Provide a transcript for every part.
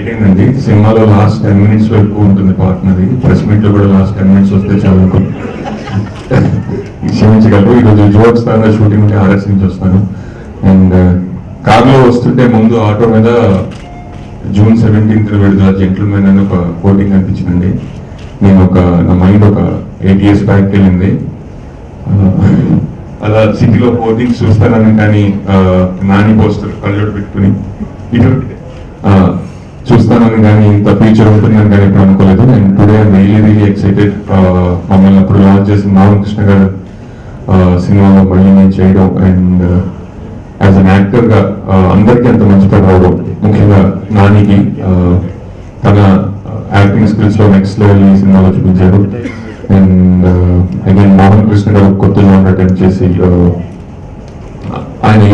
Late అయిందండి. సినిమాలో last 10 minutes వరకు ఉంటుంది పార్ట్నది. ప్రెస్ మీట్ లో కూడా లాస్ట్ 10 minutes వస్తే చాలా క్షమించగలరు. ఈరోజు జోడ్ స్థానంలో షూటింగ్ ఉంటే ఆర్ఎస్ నుంచి వస్తాను. అండ్ కార్లో వస్తుంటే ముందు ఆటో మీద June 17th విడుదల జెంటిల్మెన్ అని ఒక కోటింగ్ అనిపించిందండి. నా మైండ్ ఒక 8 years బ్యాక్ వెళ్ళింది. అలా సిటీలో కోటింగ్స్ చూస్తానని కానీ నాని పోస్టర్ కళ్ళోడు పెట్టుకుని చూస్తానని కానీ ఇంత ఫ్యూచర్ ఉంటుందని కానీ ఎప్పుడు అనుకోలేదు. And today I'm really excited. మమ్మల్ని అప్పుడు లాంచ్ చేసిన నాగకృష్ణ గారు సినిమాలో మళ్ళీ నేను చేయడం అండ్ యాజ్ అన్ యాక్టర్గా అందరికీ అంత మంచి పేరు రావడం, ముఖ్యంగా నానికి తన యాక్టింగ్ స్కిల్స్ లో నెక్స్ట్ లెవెల్ ఈ సినిమాలో చూపించారు. అండ్ అగైన్ మోహన్ కృష్ణ గారు కొత్త జోనర్ అటెంప్ట్ చేసి ఆయన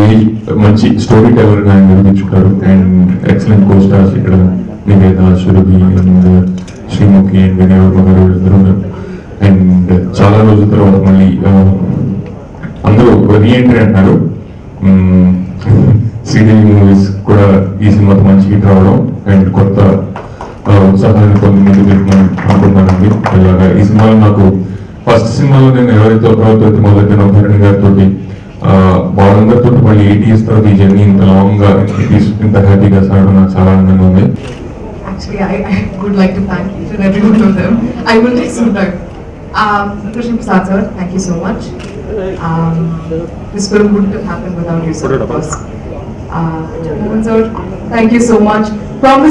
మంచి స్టోరీ టెలర్ గా ఆయన నిరూపించుకుంటారు. అండ్ ఎక్సలెంట్ కో స్టార్స్ ఇక్కడ నివేద, సురభి అండ్ శ్రీముఖి అండ్ వినయవర్మ గారు ఇద్దరు. అండ్ చాలా రోజుల తర్వాత మళ్ళీ అందరూ రీఎంట్రీ అంటున్నారు. శ్రీదేవి మూవీస్ కూడా ఈ సినిమాతో మంచి హిట్ రావడం అండ్ కొత్త ఉత్సాహాన్ని కొన్ని ముందు పెట్టుకుని అనుకుంటున్నానండి. ఇలాగా ఈ సినిమాలో నాకు ఫస్ట్ సినిమాలో నేను ఎవరైతే ఒకరితో మొదలైన భరణి గారితో వాళ్ళందరితో మళ్ళీ 8 years తర్వాత ఈ జర్నీ ఇంత లాంగ్ గా ఇంత హ్యాపీగా సాగడం నాకు చాలా ఆనందంగా ఉంది. Actually, I would like to thank each and every one of them. I will take some time. Krishna Prasad sir, thank you so much. This film wouldn't have happened without you, sir. Mohan sir, thank you so much. Promise